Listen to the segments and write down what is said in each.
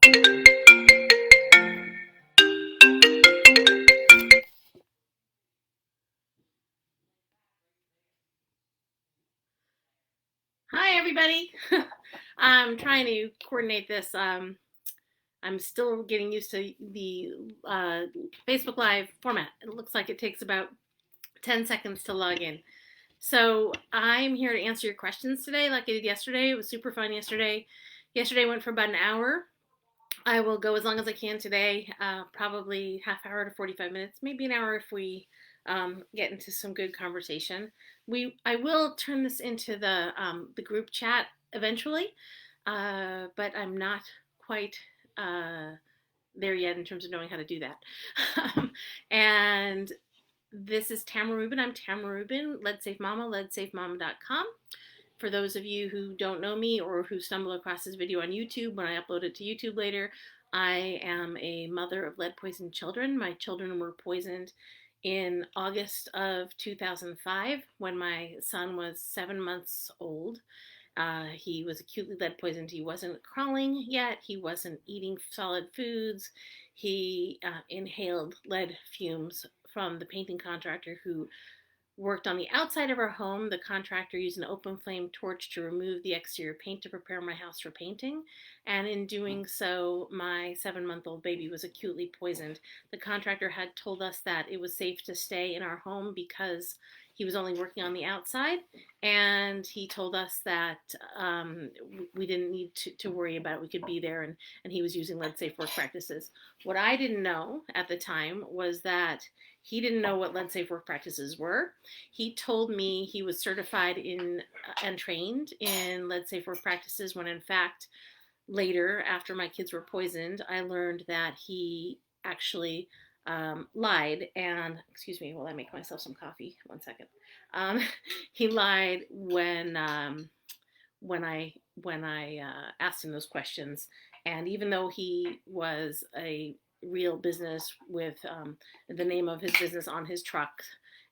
Hi, everybody. I'm trying to coordinate this. I'm still getting used to the Facebook Live format. It looks like it takes about 10 seconds to log in. So I'm here to answer your questions today, like I did yesterday. It was super fun yesterday. Yesterday went for about an hour. I will go as long as I can today, probably half hour to 45 minutes, maybe an hour if we get into some good conversation. I will turn this into the group chat eventually, but I'm not quite uh, there yet in terms of knowing how to do that. And this is Tamara Rubin. I'm Tamara Rubin, Lead Safe Mama, leadsafemama.com. For those of you who don't know me or who stumble across this video on YouTube when I upload it to YouTube later, I am a mother of lead poisoned children. My children were poisoned in August of 2005 when my son was 7 months old. He was acutely lead poisoned. He wasn't crawling yet. He wasn't eating solid foods. He inhaled lead fumes from the painting contractor who worked on the outside of our home. The contractor used an open flame torch to remove the exterior paint to prepare my house for painting. And in doing so, my 7-month-old baby was acutely poisoned. The contractor had told us that it was safe to stay in our home because he was only working on the outside. And he told us that we didn't need to worry about it. We could be there, and he was using lead safe work practices. What I didn't know at the time was that he didn't know what lead safe work practices were. He told me he was certified in and trained in lead safe work practices when in fact later, after my kids were poisoned, I learned that he actually lied. And excuse me while I make myself some coffee. 1 second. Um, he lied when I asked him those questions. And even though he was a real business with the name of his business on his truck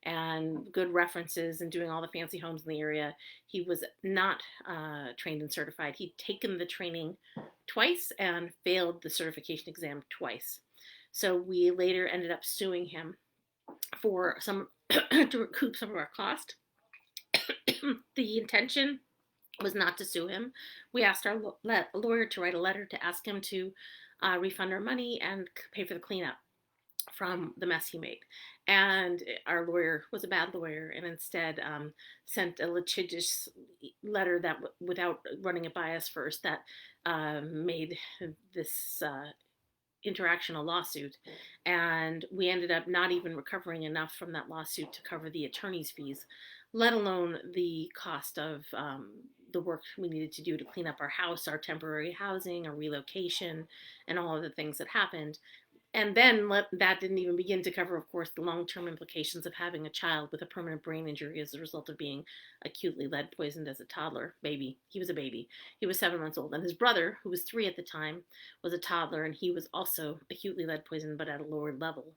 and good references and doing all the fancy homes in the area, he was not trained and certified. He'd taken the training twice and failed the certification exam twice. So we later ended up suing him for some to recoup some of our cost. The intention was not to sue him. We asked our lawyer to write a letter to ask him to refund our money and pay for the cleanup from the mess he made. And our lawyer was a bad lawyer and instead sent a litigious letter that, without running it by us first, that made this interaction a lawsuit. And we ended up not even recovering enough from that lawsuit to cover the attorney's fees, let alone the cost of the work we needed to do to clean up our house, our temporary housing, our relocation, and all of the things that happened. And then that didn't even begin to cover, of course, the long-term implications of having a child with a permanent brain injury as a result of being acutely lead poisoned as a toddler baby. He was a baby. He was 7 months old. And his brother, who was 3 at the time, was a toddler, and he was also acutely lead poisoned, but at a lower level.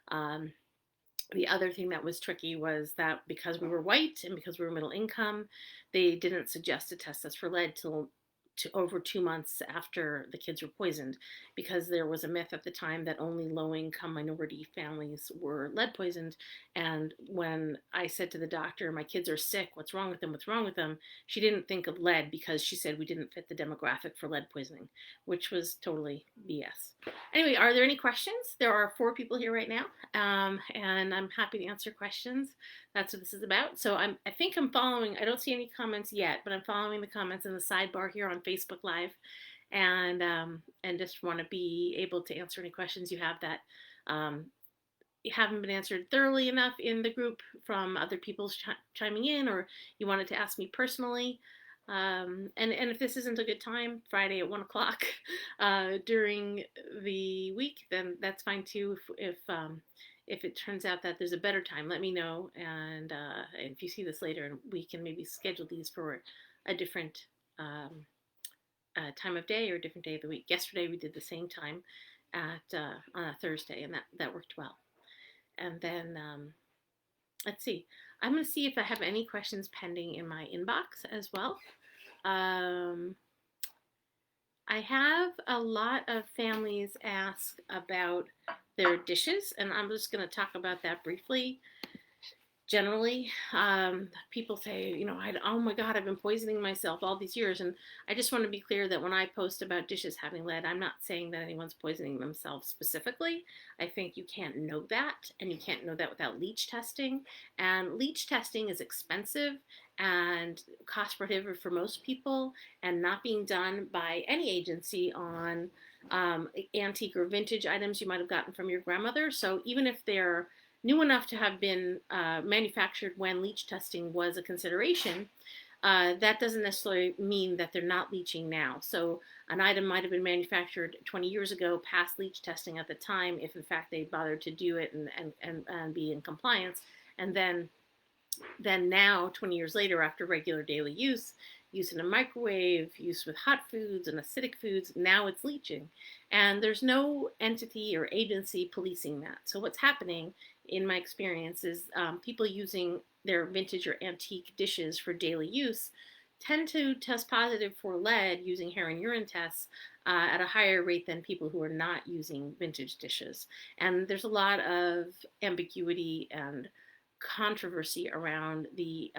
Um, the other thing that was tricky was that because we were white and because we were middle income, they didn't suggest to test us for lead till over 2 months after the kids were poisoned, because there was a myth at the time that only low-income minority families were lead poisoned. And when I said to the doctor, my kids are sick, what's wrong with them, what's wrong with them, she didn't think of lead because she said we didn't fit the demographic for lead poisoning, which was totally BS. Anyway, are there any questions? There are 4 people here right now, and I'm happy to answer questions. That's what this is about. So I think I'm following. I don't see any comments yet, but I'm following the comments in the sidebar here on Facebook Live, and just want to be able to answer any questions you have that um, haven't been answered thoroughly enough in the group from other people chiming in, or you wanted to ask me personally. And if this isn't a good time, Friday at 1 o'clock during the week, then that's fine too. If it turns out that there's a better time, let me know. And if you see this later, we can maybe schedule these for a different time of day or a different day of the week. Yesterday we did the same time at on a Thursday, and that worked well. And then let's see. I'm going to see if I have any questions pending in my inbox as well. I I have a lot of families ask about their dishes, and I'm just going to talk about that briefly. Generally, people say, oh my God, I've been poisoning myself all these years. And I just want to be clear that when I post about dishes having lead, I'm not saying that anyone's poisoning themselves specifically. I think you can't know that, and you can't know that without leach testing. And leach testing is expensive and cost prohibitive for most people, and not being done by any agency on antique or vintage items you might have gotten from your grandmother. So even if they're new enough to have been manufactured when leach testing was a consideration, that doesn't necessarily mean that they're not leaching now. So an item might have been manufactured 20 years ago, past leach testing at the time, if in fact they bothered to do it and be in compliance. And then now, 20 years later, after regular daily use in a microwave, use with hot foods and acidic foods, now it's leaching. And there's no entity or agency policing that. So what's happening, in my experience, is people using their vintage or antique dishes for daily use tend to test positive for lead using hair and urine tests at a higher rate than people who are not using vintage dishes. And there's a lot of ambiguity and controversy around the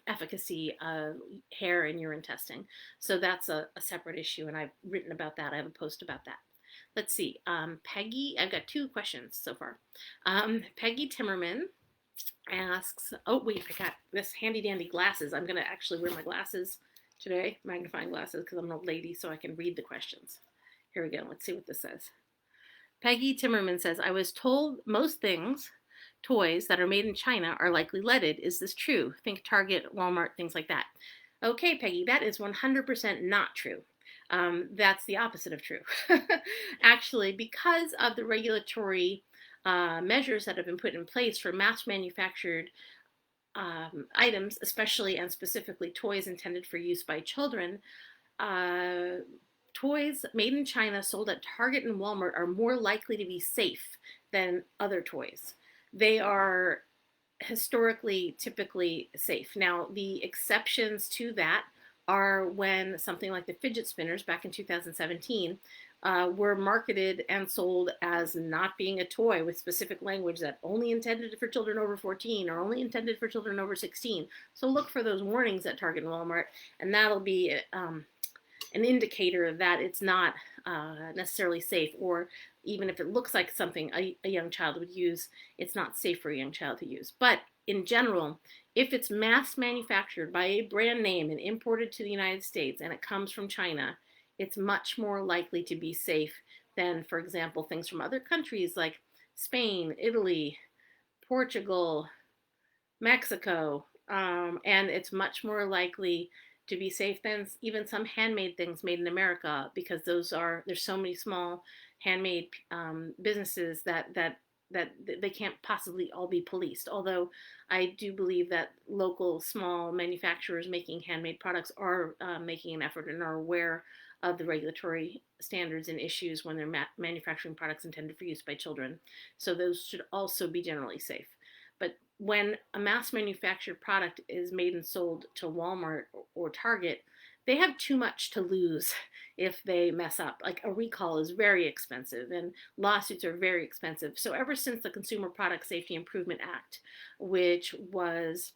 efficacy of hair and urine testing. So that's a separate issue, and I've written about that. I have a post about that. Let's see. Peggy, I've got 2 questions so far. Peggy Timmerman asks, oh, wait, I got this handy dandy glasses. I'm going to actually wear my glasses today, magnifying glasses, because I'm an old lady, so I can read the questions. Here we go. Let's see what this says. Peggy Timmerman says, I was told most toys that are made in China are likely leaded. Is this true? Think Target, Walmart, things like that. Okay, Peggy, that is 100% not true. That's the opposite of true. Actually, because of the regulatory measures that have been put in place for mass manufactured items, especially and specifically toys intended for use by children, toys made in China sold at Target and Walmart are more likely to be safe than other toys. They are historically typically safe. Now, the exceptions to that are when something like the fidget spinners back in 2017 were marketed and sold as not being a toy with specific language that only intended for children over 14 or only intended for children over 16. So look for those warnings at Target and Walmart, and that'll be an indicator that it's not necessarily safe, or even if it looks like something a young child would use, it's not safe for a young child to use. But in general, if it's mass manufactured by a brand name and imported to the United States and it comes from China, it's much more likely to be safe than, for example, things from other countries like Spain, Italy, Portugal, Mexico, and it's much more likely to be safe than even some handmade things made in America, because there's so many small handmade businesses that they can't possibly all be policed. Although I do believe that local small manufacturers making handmade products are making an effort and are aware of the regulatory standards and issues when they're manufacturing products intended for use by children. So those should also be generally safe. But when a mass manufactured product is made and sold to Walmart or Target, they have too much to lose if they mess up. Like, a recall is very expensive and lawsuits are very expensive. So ever since the Consumer Product Safety Improvement Act, which was,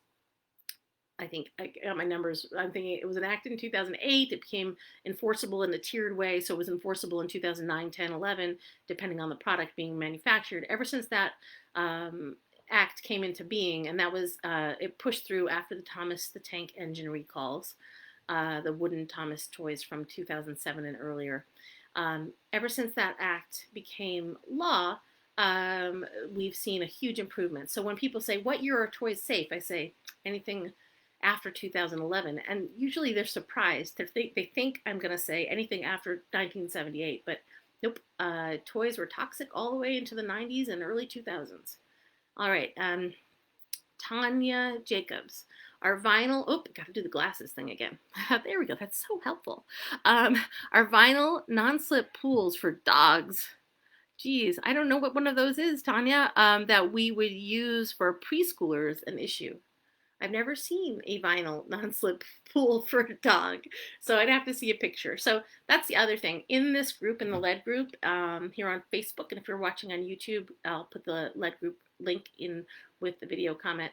I think I got my numbers, I'm thinking it was enacted in 2008. It became enforceable in a tiered way. So it was enforceable in 2009, 10, 11, depending on the product being manufactured. Ever since that act came into being, and that was, it pushed through after the Thomas the Tank Engine recalls, the wooden Thomas toys from 2007 and earlier. Ever since that act became law, we've seen a huge improvement. So when people say, what year are toys safe? I say, anything after 2011. And usually they're surprised. They think I'm going to say anything after 1978, but nope. Toys were toxic all the way into the 90s and early 2000s. All right, Tanya Jacobs. Our vinyl, got to do the glasses thing again. There we go, that's so helpful. Our vinyl non-slip pools for dogs. Geez, I don't know what one of those is, Tanya, that we would use for preschoolers, an issue. I've never seen a vinyl non-slip pool for a dog, so I'd have to see a picture. So that's the other thing. In this group, in the lead group, here on Facebook, and if you're watching on YouTube, I'll put the lead group link in with the video comment.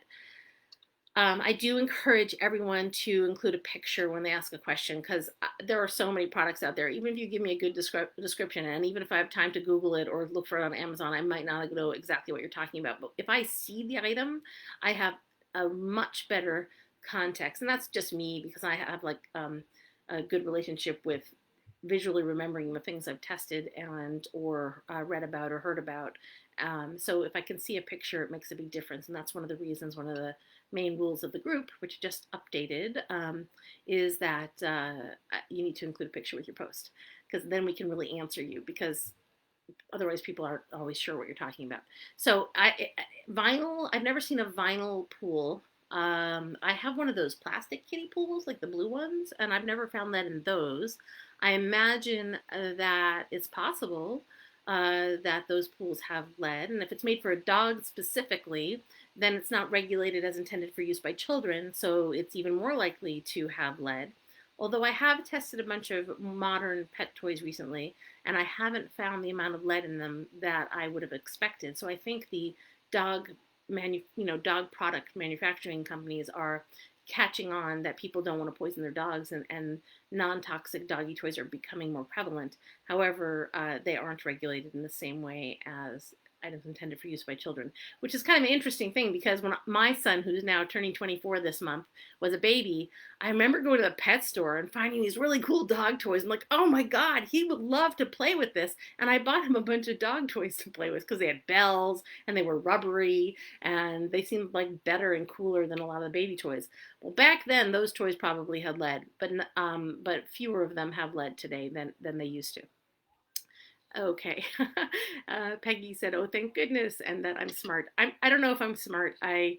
I do encourage everyone to include a picture when they ask a question, because there are so many products out there. Even if you give me a good description, and even if I have time to Google it or look for it on Amazon, I might not know exactly what you're talking about. But if I see the item, I have a much better context. And that's just me, because I have like a good relationship with visually remembering the things I've tested and or read about or heard about. So if I can see a picture, it makes a big difference. And that's one of the reasons, one of the main rules of the group, which just updated, is that you need to include a picture with your post, because then we can really answer you, because otherwise people aren't always sure what you're talking about. So vinyl, I've never seen a vinyl pool. I have one of those plastic kiddie pools, like the blue ones, and I've never found that in those. I imagine that it's possible that those pools have lead, and if it's made for a dog specifically, then it's not regulated as intended for use by children, so it's even more likely to have lead. Although I have tested a bunch of modern pet toys recently, and I haven't found the amount of lead in them that I would have expected. So I think the dog dog product manufacturing companies are catching on that people don't want to poison their dogs, and non-toxic doggy toys are becoming more prevalent. However, they aren't regulated in the same way as items intended for use by children, which is kind of an interesting thing, because when my son, who's now turning 24 this month, was a baby, I remember going to the pet store and finding these really cool dog toys. I'm like, oh my God, he would love to play with this. And I bought him a bunch of dog toys to play with, because they had bells and they were rubbery and they seemed like better and cooler than a lot of the baby toys. Well, back then those toys probably had lead, but fewer of them have lead today than they used to. Okay. Peggy said, "Oh, thank goodness," and that I'm smart. I don't know if I'm smart. I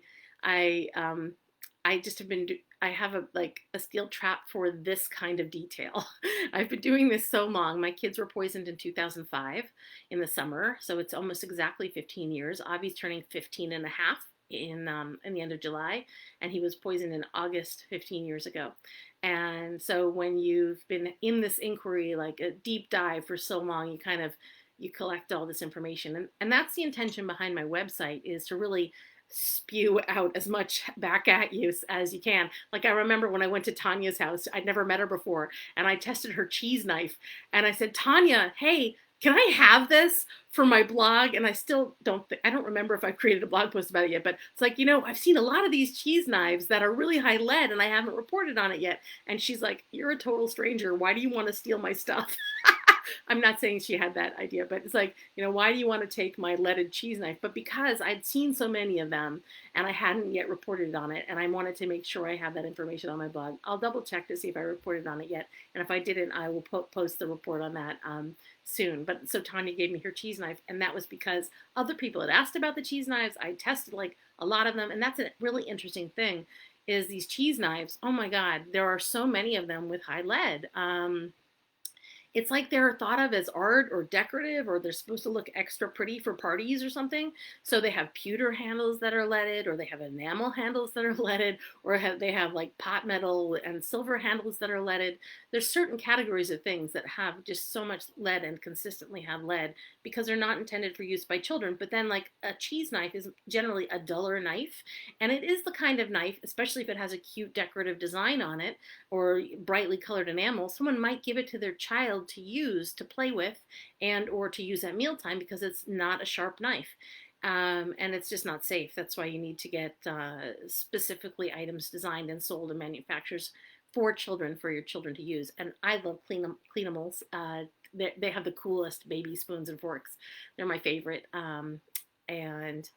just have been. I have a steel trap for this kind of detail. I've been doing this so long. My kids were poisoned in 2005 in the summer, so it's almost exactly 15 years. Avi's turning 15 and a half in the end of July, and he was poisoned in August 15 years ago. And so when you've been in this inquiry, like a deep dive for so long, you collect all this information. And that's the intention behind my website, is to really spew out as much back at you as you can. Like, I remember when I went to Tanya's house, I'd never met her before, and I tested her cheese knife. And I said, Tanya, hey, can I have this for my blog? And I still I don't remember if I created a blog post about it yet, but it's like, I've seen a lot of these cheese knives that are really high lead and I haven't reported on it yet. And she's like, you're a total stranger. Why do you want to steal my stuff? I'm not saying she had that idea, but it's like, why do you want to take my leaded cheese knife? But because I'd seen so many of them and I hadn't yet reported on it, and I wanted to make sure I have that information on my blog, I'll double check to see if I reported on it yet. And if I didn't, I will post the report on that soon. But so Tanya gave me her cheese knife, and that was because other people had asked about the cheese knives. I tested like a lot of them, and that's a really interesting thing, is these cheese knives. Oh my God, there are so many of them with high lead. It's like they're thought of as art or decorative, or they're supposed to look extra pretty for parties or something. So they have pewter handles that are leaded, or they have enamel handles that are leaded, or they have like pot metal and silver handles that are leaded. There's certain categories of things that have just so much lead and consistently have lead because they're not intended for use by children. But then, like, a cheese knife is generally a duller knife, and it is the kind of knife, especially if it has a cute decorative design on it or brightly colored enamel, someone might give it to their child to use, to play with, and or to use at mealtime, because it's not a sharp knife. And it's just not safe. That's why you need to get specifically items designed and sold in manufacturers for children, for your children to use. And I love Cleanimals. They have the coolest baby spoons and forks. They're my favorite. And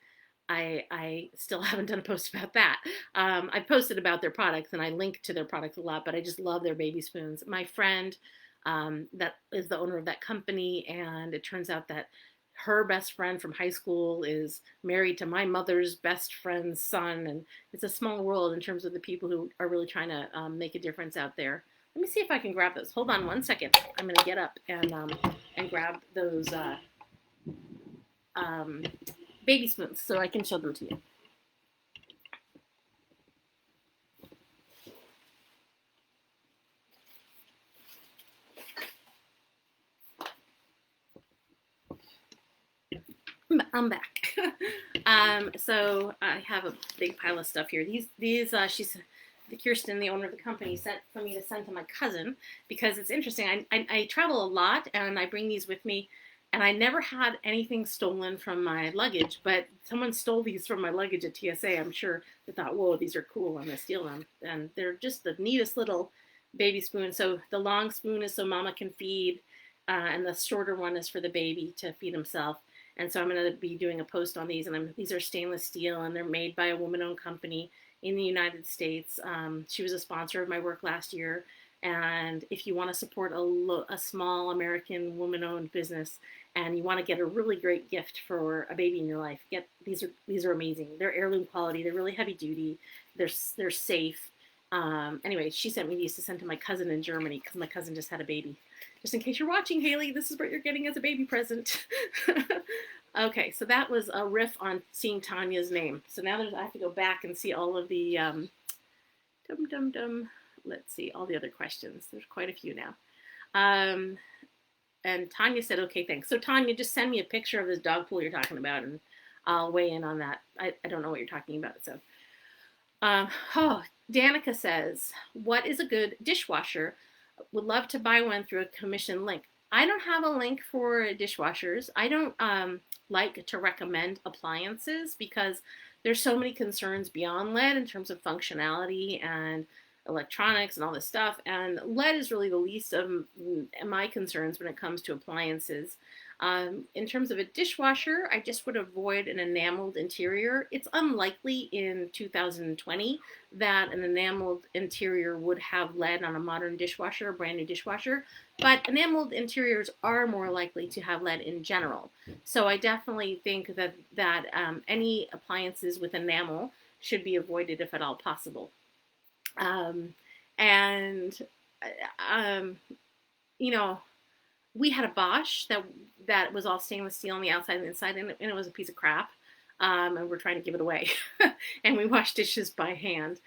I still haven't done a post about that. I posted about their products and I link to their products a lot, but I just love their baby spoons. My friend that is the owner of that company, and it turns out that her best friend from high school is married to my mother's best friend's son, and it's a small world in terms of the people who are really trying to make a difference out there. Let me see if I can grab those. Hold on one second. I'm going to get up and grab those baby spoons so I can show them to you. I'm back. So I have a big pile of stuff here. She's Kirsten, the owner of the company, sent for me to send to my cousin because it's interesting. I travel a lot and I bring these with me, and I never had anything stolen from my luggage. But someone stole these from my luggage at TSA. I'm sure they thought, "Whoa, these are cool. I'm gonna steal them." And they're just the neatest little baby spoon. So the long spoon is so mama can feed, and the shorter one is for the baby to feed himself. And so I'm going to be doing a post on these, and these are stainless steel, and they're made by a woman-owned company in the United States. She was a sponsor of my work last year, and if you want to support a small American woman-owned business, and you want to get a really great gift for a baby in your life, get these are amazing. They're heirloom quality. They're really heavy duty. They're safe. Anyway, she sent me these to send to my cousin in Germany because my cousin just had a baby. Just in case you're watching, Haley, this is what you're getting as a baby present. Okay, so that was a riff on seeing Tanya's name. So now I have to go back and see all of the let's see, all the other questions. There's quite a few now. And Tanya said, okay, thanks. So Tanya, just send me a picture of this dog pool you're talking about, and I'll weigh in on that. I don't know what you're talking about. So, Danica says, what is a good dishwasher? Would love to buy one through a commission link. I don't have a link for dishwashers. I don't like to recommend appliances because there's so many concerns beyond lead in terms of functionality and electronics and all this stuff. And lead is really the least of my concerns when it comes to appliances. In terms of a dishwasher, I just would avoid an enameled interior. It's unlikely in 2020 that an enameled interior would have lead on a modern dishwasher, a brand new dishwasher, but enameled interiors are more likely to have lead in general. So I definitely think that any appliances with enamel should be avoided if at all possible. And you know, we had a Bosch that was all stainless steel on the outside and the inside, and it was a piece of crap. And we're trying to give it away, and we wash dishes by hand.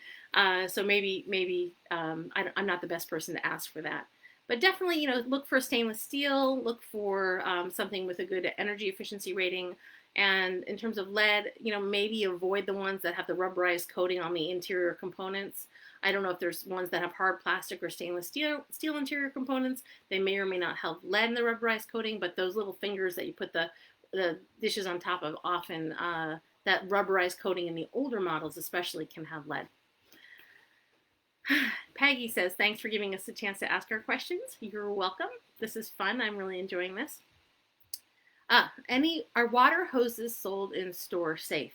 So maybe I'm not the best person to ask for that. But definitely, look for stainless steel. Look for something with a good energy efficiency rating. And in terms of lead, maybe avoid the ones that have the rubberized coating on the interior components. I don't know if there's ones that have hard plastic or stainless steel interior components. They may or may not have lead in the rubberized coating, but those little fingers that you put the dishes on top of, often that rubberized coating in the older models especially can have lead. Peggy says, thanks for giving us a chance to ask our questions. You're welcome. This is fun. I'm really enjoying this. Are water hoses sold in store safe?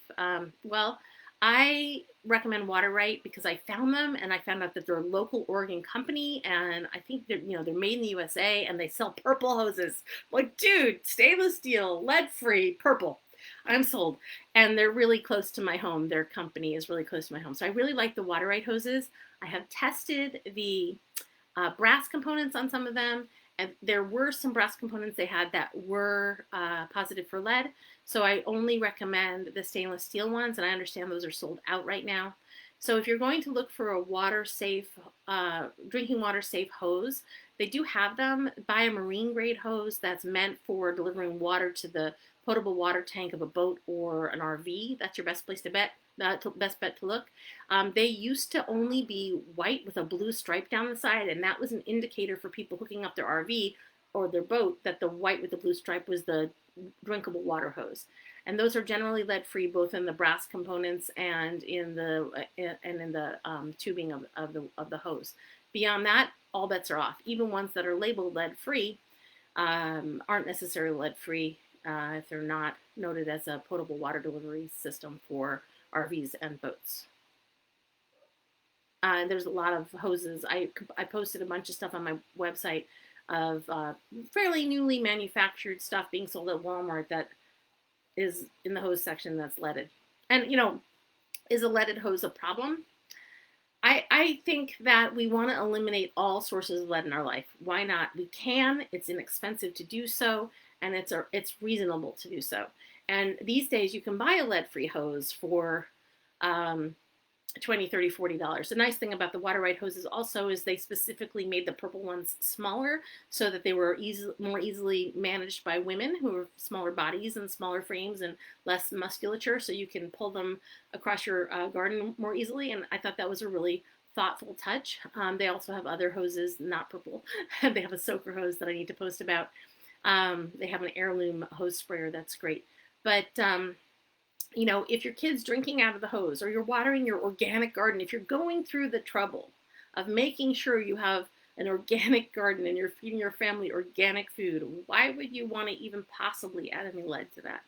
Well, I recommend Water Right because I found them, and I found out that they're a local Oregon company, and I think they're made in the USA, and they sell purple hoses. Like, dude, stainless steel, lead-free, purple. I'm sold. And they're really close to my home. Their company is really close to my home. So I really like the Water Right hoses. I have tested the brass components on some of them, and there were some brass components they had that were positive for lead. So I only recommend the stainless steel ones, and I understand those are sold out right now. So if you're going to look for a drinking water safe hose, they do have them. Buy a marine grade hose that's meant for delivering water to the potable water tank of a boat or an RV. That's your best place to bet. Best bet to look. They used to only be white with a blue stripe down the side, and that was an indicator for people hooking up their RV or their boat that the white with the blue stripe was the drinkable water hose. And those are generally lead-free, both in the brass components and in the tubing of the hose. Beyond that, all bets are off. Even ones that are labeled lead-free aren't necessarily lead-free if they're not noted as a potable water delivery system for RVs and boats. There's a lot of hoses. I posted a bunch of stuff on my website of fairly newly manufactured stuff being sold at Walmart that is in the hose section that's leaded. And, is a leaded hose a problem? I think that we want to eliminate all sources of lead in our life. Why not? We can. It's inexpensive to do so, and it's reasonable to do so. And these days, you can buy a lead-free hose for $20, $30, $40. The nice thing about the Water Right hoses also is they specifically made the purple ones smaller so that they were more easily managed by women who have smaller bodies and smaller frames and less musculature, so you can pull them across your garden more easily. And I thought that was a really thoughtful touch. They also have other hoses, not purple. They have a soaker hose that I need to post about. They have an heirloom hose sprayer that's great. But you know, if your kid's drinking out of the hose or you're watering your organic garden, if you're going through the trouble of making sure you have an organic garden and you're feeding your family organic food, why would you want to even possibly add any lead to that?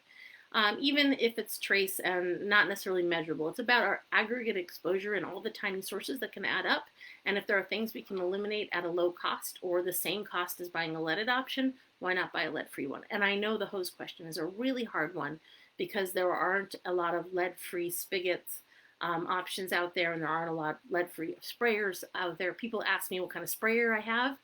Even if it's trace and not necessarily measurable, it's about our aggregate exposure and all the tiny sources that can add up. And if there are things we can eliminate at a low cost or the same cost as buying a leaded option, why not buy a lead-free one? And I know the hose question is a really hard one because there aren't a lot of lead-free spigots options out there, and there aren't a lot of lead-free sprayers out there. People ask me what kind of sprayer I have.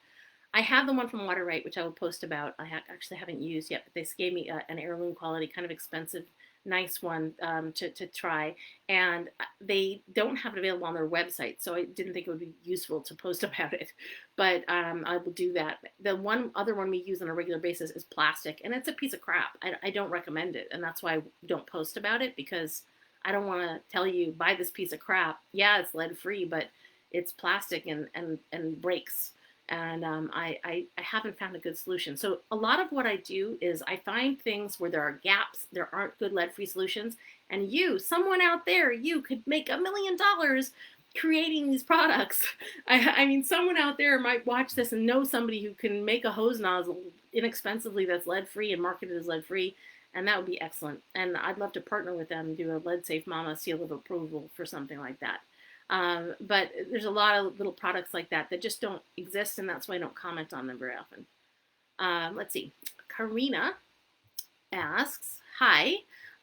I have the one from Water Right, which I will post about. I actually haven't used yet, but they gave me an heirloom quality, kind of expensive, nice one to try. And they don't have it available on their website, so I didn't think it would be useful to post about it. But I will do that. The one other one we use on a regular basis is plastic, and it's a piece of crap. I don't recommend it, and that's why I don't post about it, because I don't want to tell you, buy this piece of crap. Yeah, it's lead-free, but it's plastic and breaks. And I haven't found a good solution. So a lot of what I do is I find things where there are gaps, there aren't good lead-free solutions, and you, someone out there, you could make $1 million creating these products. I mean, someone out there might watch this and know somebody who can make a hose nozzle inexpensively that's lead-free and market it as lead-free, and that would be excellent. And I'd love to partner with them and do a Lead Safe Mama seal of approval for something like that. But there's a lot of little products like that that just don't exist, and that's why I don't comment on them very often. Let's see. Karina asks, hi,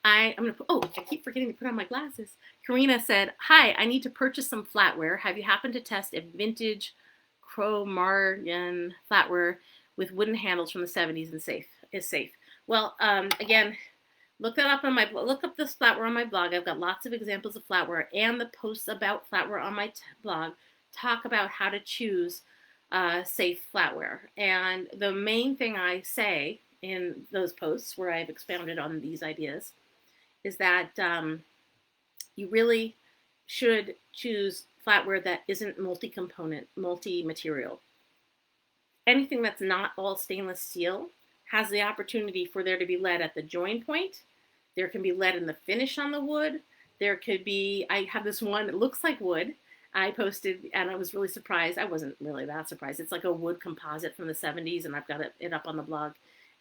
I'm going to put, oh, I keep forgetting to put on my glasses. Karina said, hi, I need to purchase some flatware. Have you happened to test a vintage Cro-Magnon flatware with wooden handles from the 70s and is safe? Well, again, look that up on my blog. Look up this flatware on my blog. I've got lots of examples of flatware, and the posts about flatware on my blog talk about how to choose safe flatware. And the main thing I say in those posts where I've expounded on these ideas is that you really should choose flatware that isn't multi-component, multi-material. Anything that's not all stainless steel has the opportunity for there to be lead at the join point. There can be lead in the finish on the wood. There could be, I have this one that looks like wood. I posted, and I was really surprised. I wasn't really that surprised. It's like a wood composite from the 70s, and I've got it up on the blog.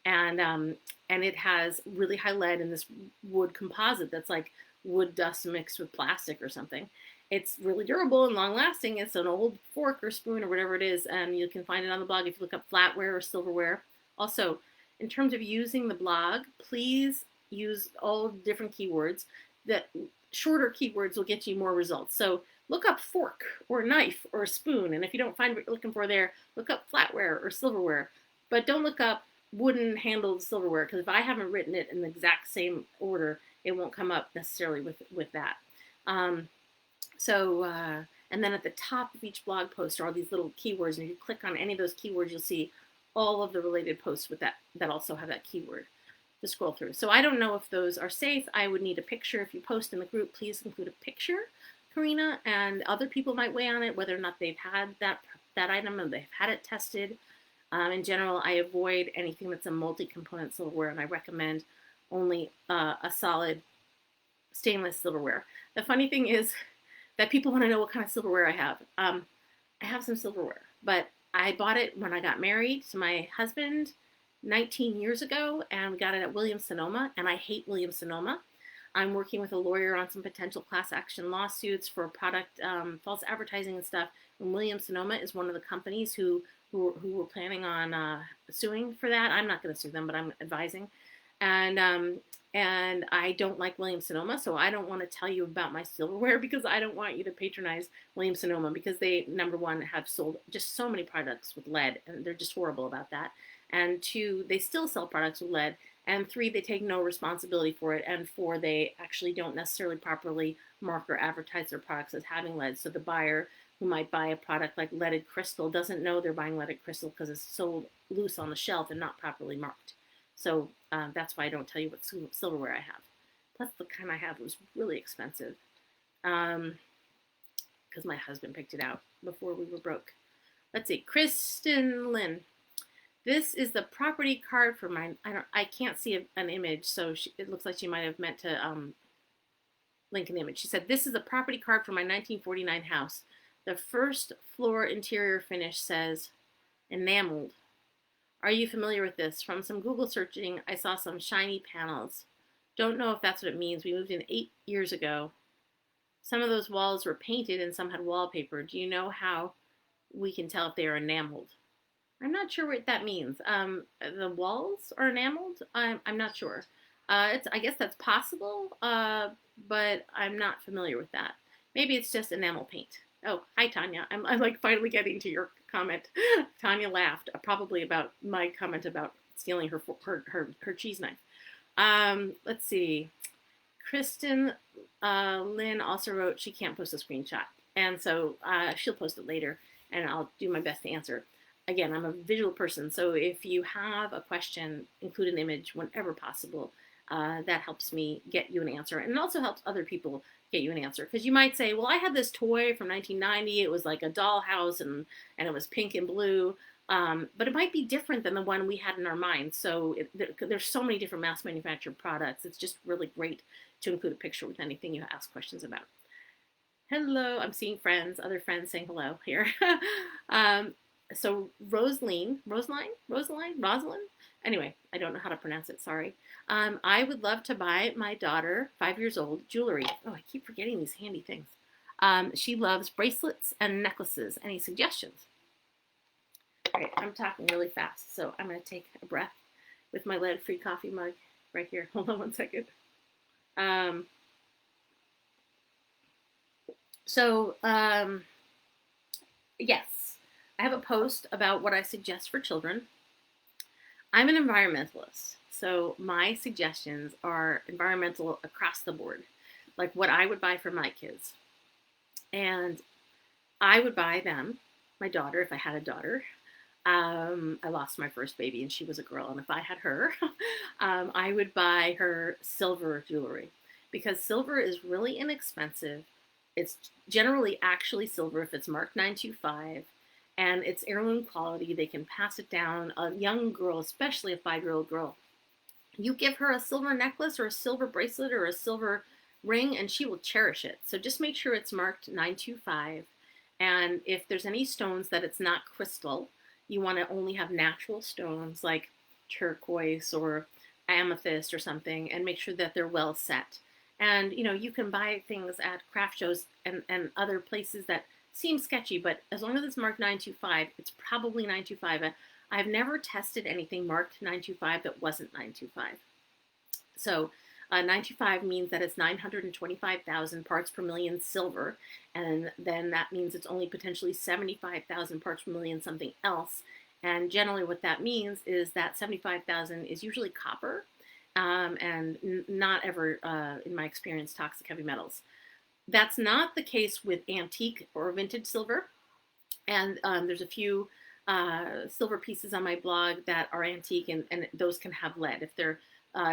And it has really high lead in this wood composite that's like wood dust mixed with plastic or something. It's really durable and long lasting. It's an old fork or spoon or whatever it is, and you can find it on the blog if you look up flatware or silverware. Also, in terms of using the blog, please use all different keywords. That shorter keywords will get you more results. So look up fork or knife or spoon, and if you don't find what you're looking for there, look up flatware or silverware. But don't look up wooden handled silverware, because if I haven't written it in the exact same order, it won't come up necessarily with that. And then at the top of each blog post are all these little keywords, and if you click on any of those keywords, you'll see all of the related posts with that also have that keyword to scroll through. So I don't know if those are safe. I would need a picture. If you post in the group, please include a picture, Karina, and other people might weigh on it, whether or not they've had that item and they've had it tested. In general, I avoid anything that's a multi-component silverware, and I recommend only a solid stainless silverware. The funny thing is that people want to know what kind of silverware I have. I have some silverware, but I bought it when I got married to my husband 19 years ago, and we got it at Williams-Sonoma, and I hate Williams-Sonoma. I'm working with a lawyer on some potential class action lawsuits for product false advertising and stuff, and Williams-Sonoma is one of the companies who were planning on suing for that. I'm not going to sue them, but I'm advising. And I don't like Williams Sonoma, so I don't want to tell you about my silverware because I don't want you to patronize Williams Sonoma because they, number one, have sold just so many products with lead, and they're just horrible about that. And two, they still sell products with lead. And three, they take no responsibility for it. And four, they actually don't necessarily properly mark or advertise their products as having lead. So the buyer who might buy a product like leaded crystal doesn't know they're buying leaded crystal because it's sold loose on the shelf and not properly marked. So that's why I don't tell you what silverware I have. Plus, the kind I have was really expensive because my husband picked it out before we were broke. Let's see, Kristen Lynn. This is the property card for my. I can't see an image, so it looks like she might have meant to link an image. She said, "This is the property card for my 1949 house. The first floor interior finish says enameled. Are you familiar with this? From some Google searching, I saw some shiny panels. Don't know if that's what it means. We moved in 8 years ago. Some of those walls were painted and some had wallpaper. Do you know how we can tell if they are enameled?" I'm not sure what that means. The walls are enameled? I'm not sure. I guess that's possible, but I'm not familiar with that. Maybe it's just enamel paint. Oh, hi, Tanya. I'm like finally getting to your comment. Tanya laughed, probably about my comment about stealing her cheese knife. Let's see. Kristen Lynn also wrote she can't post a screenshot, and so she'll post it later, and I'll do my best to answer. Again, I'm a visual person, so if you have a question, include an image whenever possible. That helps me get you an answer, and it also helps other people get you an answer. Because you might say, well, I had this toy from 1990. It was like a dollhouse, and it was pink and blue. But it might be different than the one we had in our mind. So there's so many different mass manufactured products. It's just really great to include a picture with anything you ask questions about. Hello, I'm seeing friends, other friends saying hello here. So Rosalind, anyway, I don't know how to pronounce it, sorry. I would love to buy my daughter, 5 years old, jewelry. Oh, I keep forgetting these handy things. She loves bracelets and necklaces. Any suggestions? All right, I'm talking really fast, so I'm going to take a breath with my lead-free coffee mug right here. Hold on one second. Yes. I have a post about what I suggest for children. I'm an environmentalist, so my suggestions are environmental across the board, like what I would buy for my kids. And I would buy them, my daughter, if I had a daughter. I lost my first baby and she was a girl, and if I had her, I would buy her silver jewelry because silver is really inexpensive. It's generally actually silver if it's marked 925. And it's heirloom quality. They can pass it down. A young girl, especially a 5-year-old girl, you give her a silver necklace or a silver bracelet or a silver ring and she will cherish it. So just make sure it's marked 925. And if there's any stones that it's not crystal, you want to only have natural stones like turquoise or amethyst or something, and make sure that they're well set. And you can buy things at craft shows and other places that seems sketchy, but as long as it's marked 925, it's probably 925. I've never tested anything marked 925 that wasn't 925. So 925 means that it's 925,000 parts per million silver, and then that means it's only potentially 75,000 parts per million something else. And generally what that means is that 75,000 is usually copper, and not ever, in my experience, toxic heavy metals. That's not the case with antique or vintage silver. And there's a few silver pieces on my blog that are antique, and those can have lead. If they're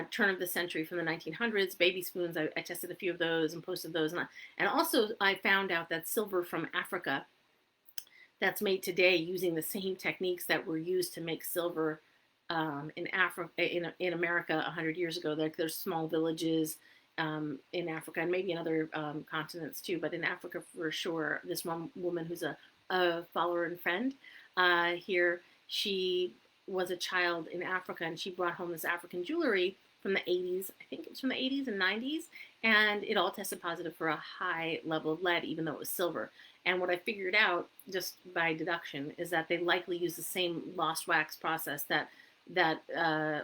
turn of the century from the 1900s, baby spoons, I tested a few of those and posted those. And also I found out that silver from Africa that's made today using the same techniques that were used to make silver in America 100 years ago. There's small villages in Africa and maybe in other continents too, but in Africa for sure. This one woman who's a follower and friend here, she was a child in Africa and she brought home this African jewelry from the 80s. I think it was from the 80s and 90s, and it all tested positive for a high level of lead, even though it was silver. And what I figured out just by deduction is that they likely use the same lost wax process that that,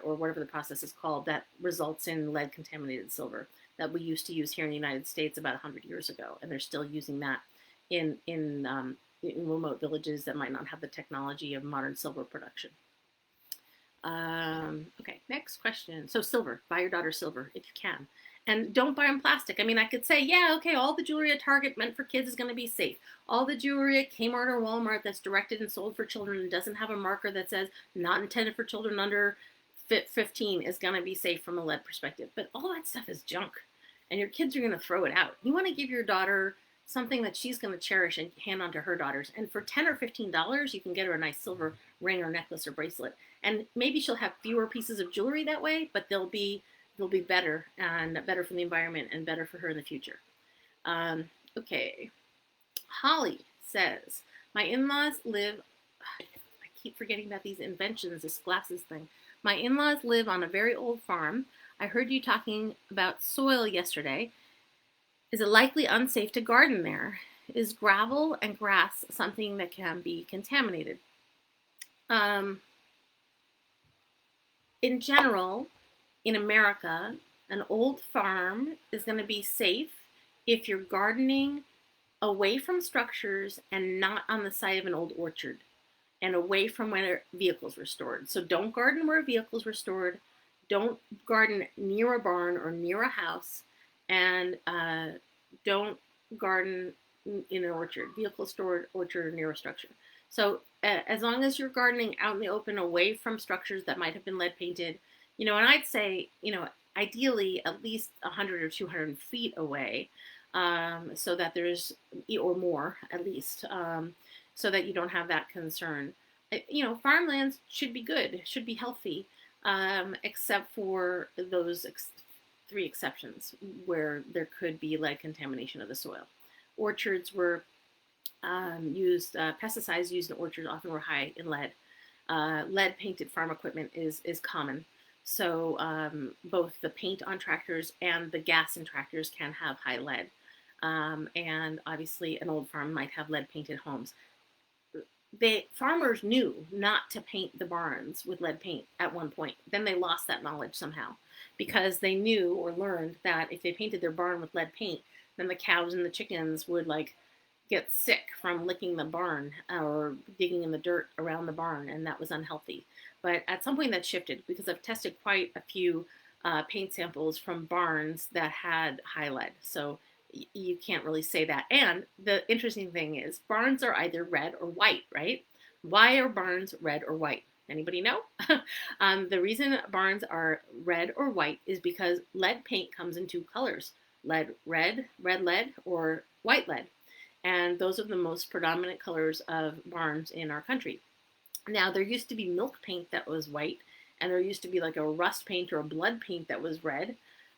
or whatever the process is called, that results in lead contaminated silver that we used to use here in the United States about 100 years ago, and they're still using that in remote villages that might not have the technology of modern silver production. Okay, next question. So silver, buy your daughter silver if you can. And don't buy them plastic. I mean, I could say, yeah, okay, all the jewelry at Target meant for kids is going to be safe. All the jewelry at Kmart or Walmart that's directed and sold for children and doesn't have a marker that says not intended for children under 15 is going to be safe from a lead perspective. But all that stuff is junk, and your kids are going to throw it out. You want to give your daughter something that she's going to cherish and hand on to her daughters. And for $10 or $15, you can get her a nice silver ring or necklace or bracelet. And maybe she'll have fewer pieces of jewelry that way, but they'll be better, and better for the environment and better for her in the future. Okay. Holly says, my in-laws live, I keep forgetting about these inventions, this glasses thing. My in-laws live on a very old farm. I heard you talking about soil yesterday. Is it likely unsafe to garden there? Is gravel and grass something that can be contaminated? In general, in America, an old farm is going to be safe if you're gardening away from structures and not on the side of an old orchard and away from where vehicles were stored. So don't garden where vehicles were stored. Don't garden near a barn or near a house, and don't garden in an orchard, vehicle stored orchard or near a structure. So as long as you're gardening out in the open away from structures that might have been lead painted, and I'd say, ideally at least 100 or 200 feet away, so that there's, or more at least, so that you don't have that concern. Farmlands should be good, should be healthy, except for those three exceptions where there could be lead contamination of the soil. Orchards were pesticides used in orchards often were high in lead. Lead painted farm equipment is common. So both the paint on tractors and the gas in tractors can have high lead. And obviously an old farm might have lead painted homes. Farmers knew not to paint the barns with lead paint at one point. Then they lost that knowledge somehow, because they knew or learned that if they painted their barn with lead paint, then the cows and the chickens would get sick from licking the barn or digging in the dirt around the barn, and that was unhealthy. But at some point that shifted, because I've tested quite a few paint samples from barns that had high lead. So you can't really say that. And the interesting thing is barns are either red or white, right? Why are barns red or white? Anybody know? The reason barns are red or white is because lead paint comes in two colors: lead red lead, or white lead. And those are the most predominant colors of barns in our country. Now, there used to be milk paint that was white, and there used to be like a rust paint or a blood paint that was red.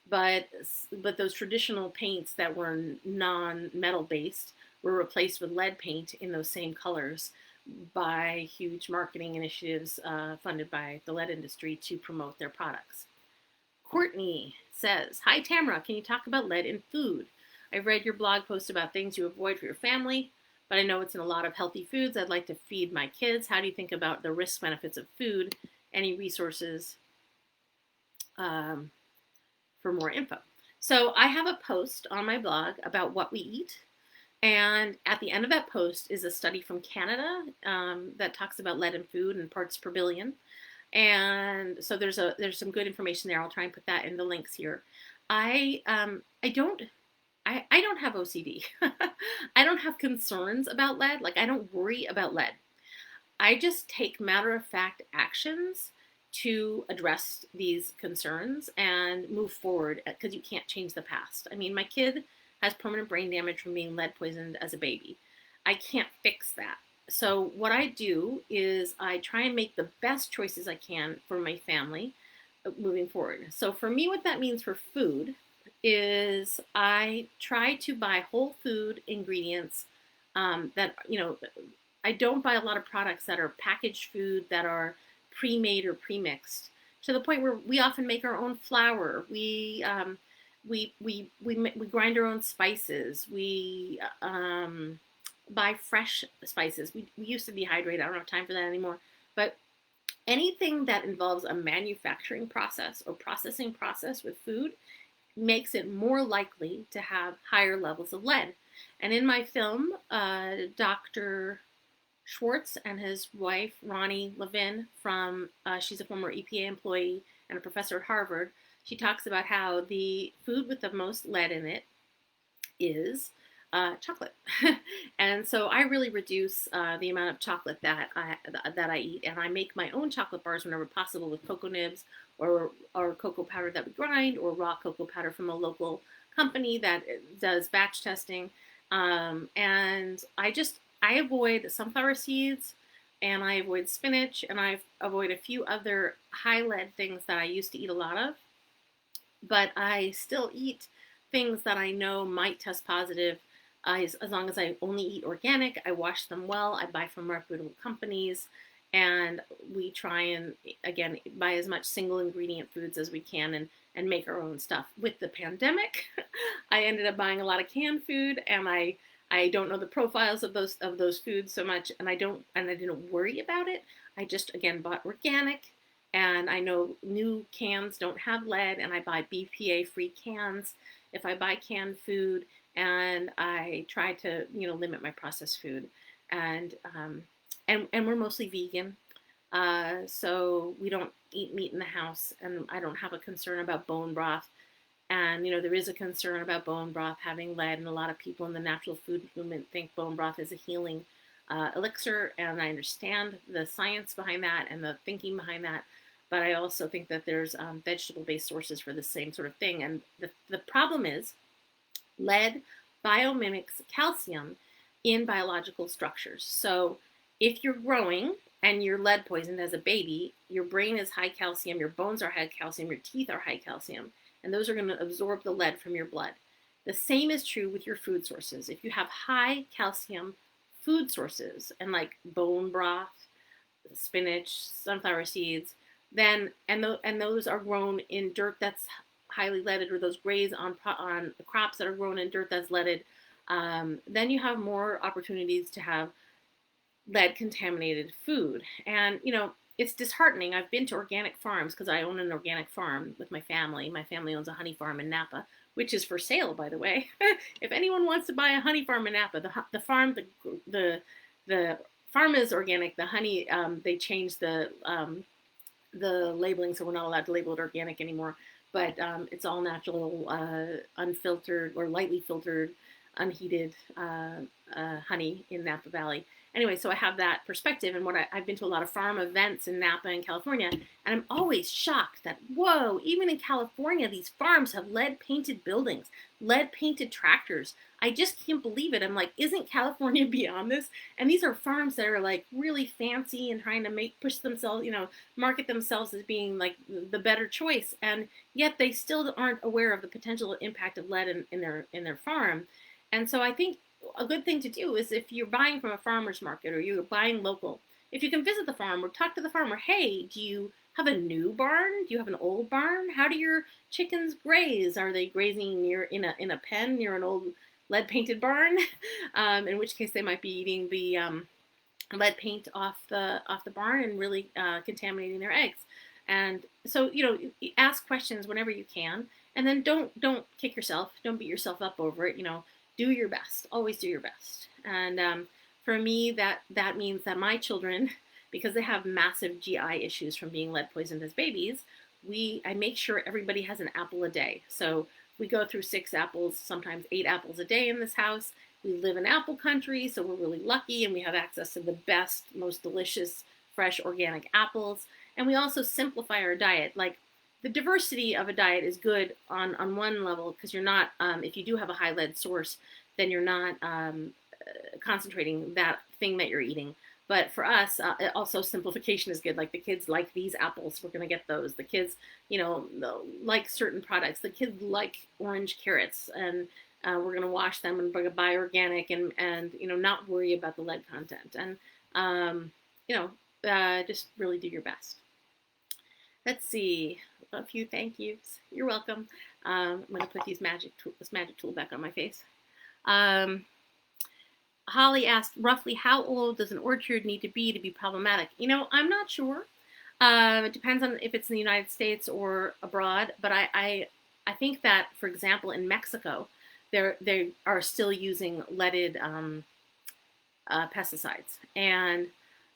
But those traditional paints that were non-metal based were replaced with lead paint in those same colors by huge marketing initiatives funded by the lead industry to promote their products. Courtney says, hi Tamara, can you talk about lead in food? I've read your blog post about things you avoid for your family, but I know it's in a lot of healthy foods I'd like to feed my kids. How do you think about the risk benefits of food? Any resources for more info? So I have a post on my blog about what we eat. And at the end of that post is a study from Canada that talks about lead in food and parts per billion. And so there's some good information there. I'll try and put that in the links here. I don't have OCD. I don't have concerns about lead. I don't worry about lead. I just take matter-of-fact actions to address these concerns and move forward, because you can't change the past. I mean, my kid has permanent brain damage from being lead poisoned as a baby. I can't fix that. So what I do is I try and make the best choices I can for my family moving forward. So for me, what that means for food is I try to buy whole food ingredients that, I don't buy a lot of products that are packaged food that are pre-made or pre-mixed, to the point where we often make our own flour. We grind our own spices. We buy fresh spices. We used to dehydrate. I don't have time for that anymore. But anything that involves a manufacturing process or processing process with food makes it more likely to have higher levels of lead. And in my film, Dr. Schwartz and his wife, Ronnie Levin, she's a former EPA employee and a professor at Harvard. She talks about how the food with the most lead in it is chocolate. And so I really reduce the amount of chocolate that I eat, and I make my own chocolate bars whenever possible with cocoa nibs or cocoa powder that we grind, or raw cocoa powder from a local company that does batch testing. And I avoid sunflower seeds, and I avoid spinach, and I avoid a few other high lead things that I used to eat a lot of. But I still eat things that I know might test positive. As long as I only eat organic, I wash them well, I buy from reputable companies, and we try and, again, buy as much single ingredient foods as we can, and make our own stuff. With the pandemic, I ended up buying a lot of canned food, and I don't know the profiles of those foods so much, and I didn't worry about it. I just, again, bought organic, and I know new cans don't have lead, and I buy BPA free cans if I buy canned food, and I try to limit my processed food, and we're mostly vegan, so we don't eat meat in the house, and I don't have a concern about bone broth. And there is a concern about bone broth having lead, and a lot of people in the natural food movement think bone broth is a healing elixir, and I understand the science behind that and the thinking behind that. But I also think that there's vegetable-based sources for the same sort of thing. And the problem is lead biomimics calcium in biological structures. So if you're growing and you're lead poisoned as a baby, your brain is high calcium, your bones are high calcium, your teeth are high calcium, and those are going to absorb the lead from your blood. The same is true with your food sources. If you have high calcium food sources, and like bone broth, spinach, sunflower seeds, then and those are grown in dirt that's highly leaded, or those graze on crops that are grown in dirt that's leaded, then you have more opportunities to have lead contaminated food. And it's disheartening. I've been to organic farms because I own an organic farm with my family. My family owns a honey farm in Napa, which is for sale, by the way. If anyone wants to buy a honey farm in Napa, the farm is organic. The honey, they changed the labeling, so we're not allowed to label it organic anymore. But it's all natural, unfiltered or lightly filtered, unheated honey in Napa Valley. Anyway, so I have that perspective, and I've been to a lot of farm events in Napa and California, and I'm always shocked that, whoa, even in California, these farms have lead-painted buildings, lead-painted tractors. I just can't believe it. I'm like, isn't California beyond this? And these are farms that are like really fancy and trying to push themselves, market themselves as being like the better choice, and yet they still aren't aware of the potential impact of lead in their farm. And so I think a good thing to do is, if you're buying from a farmer's market or you're buying local, if you can visit the farm or talk to the farmer, hey, do you have a new barn? Do you have an old barn? How do your chickens graze? Are they grazing in a pen near an old lead painted barn? In which case they might be eating the lead paint off the barn and really contaminating their eggs. And so ask questions whenever you can, and then don't kick yourself, don't beat yourself up over it. Do your best. Always do your best. And for me, that means that my children, because they have massive GI issues from being lead poisoned as babies, I make sure everybody has an apple a day. So we go through 6 apples, sometimes 8 apples a day in this house. We live in apple country, so we're really lucky, and we have access to the best, most delicious, fresh, organic apples. And we also simplify our diet. Like, the diversity of a diet is good on one level, because you're not, if you do have a high lead source, then you're not concentrating that thing that you're eating. But for us, also simplification is good. Like, the kids like these apples, we're going to get those. The kids, like certain products. The kids like orange carrots, and we're going to wash them and buy organic, and not worry about the lead content. And just really do your best. Let's see, a few thank yous. You're welcome. I'm going to put this magic tool back on my face. Holly asked, roughly how old does an orchard need to be problematic? I'm not sure. It depends on if it's in the United States or abroad, but I think that, for example, in Mexico, they are still using leaded pesticides,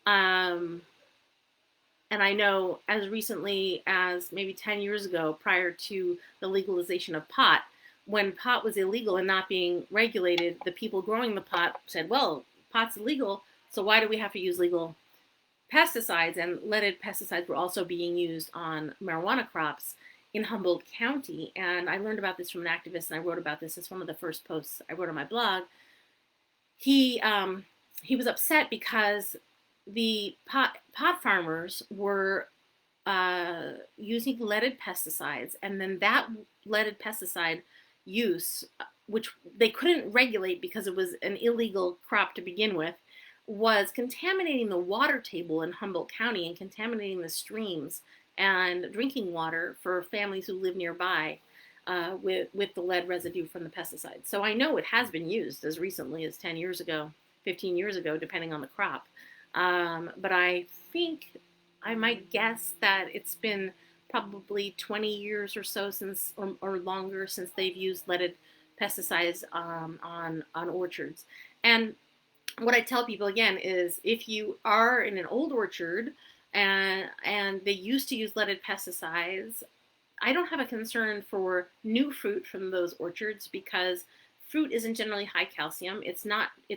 um, and I know as recently as maybe 10 years ago, prior to the legalization of pot, when pot was illegal and not being regulated, the people growing the pot said, well, pot's illegal, so why do we have to use legal pesticides? And leaded pesticides were also being used on marijuana crops in Humboldt County. And I learned about this from an activist, and I wrote about this as one of the first posts I wrote on my blog. He was upset because the pot farmers were using leaded pesticides, and then that leaded pesticide use, which they couldn't regulate because it was an illegal crop to begin with, was contaminating the water table in Humboldt County and contaminating the streams and drinking water for families who live nearby with the lead residue from the pesticides. So I know it has been used as recently as 10 years ago, 15 years ago, depending on the crop. But I think I might guess that it's been probably 20 years or so since, or longer, since they've used leaded pesticides on orchards. And what I tell people again is, if you are in an old orchard and they used to use leaded pesticides, I don't have a concern for new fruit from those orchards, because fruit isn't generally high calcium. It's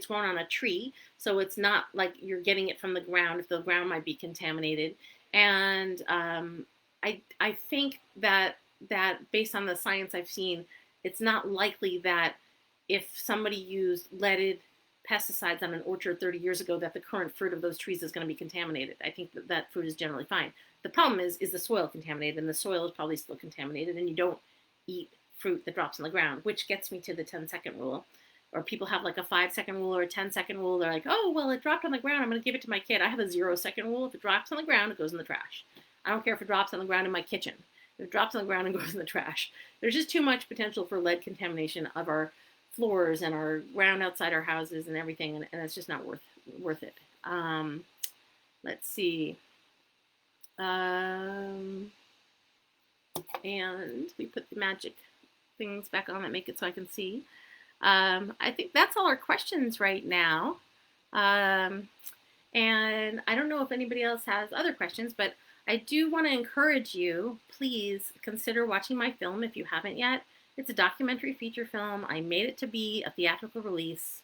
grown on a tree, so it's not like you're getting it from the ground. If the ground might be contaminated, and I think that based on the science I've seen, it's not likely that if somebody used leaded pesticides on an orchard 30 years ago, that the current fruit of those trees is going to be contaminated. I think that fruit is generally fine. The problem is the soil contaminated, and the soil is probably still contaminated, and you don't eat fruit that drops on the ground, which gets me to the 10-second rule. Or people have like a 5-second rule or a 10-second rule. They're like, oh, well, it dropped on the ground, I'm going to give it to my kid. I have a 0-second rule. If it drops on the ground, it goes in the trash. I don't care if it drops on the ground in my kitchen. If it drops on the ground and goes in the trash. There's just too much potential for lead contamination of our floors and our ground outside our houses and everything, and it's just not worth it. Let's see. And we put the magic things back on that make it so I can see. I think that's all our questions right now. And I don't know if anybody else has other questions, but I do want to encourage you, please consider watching my film if you haven't yet. It's a documentary feature film. I made it to be a theatrical release.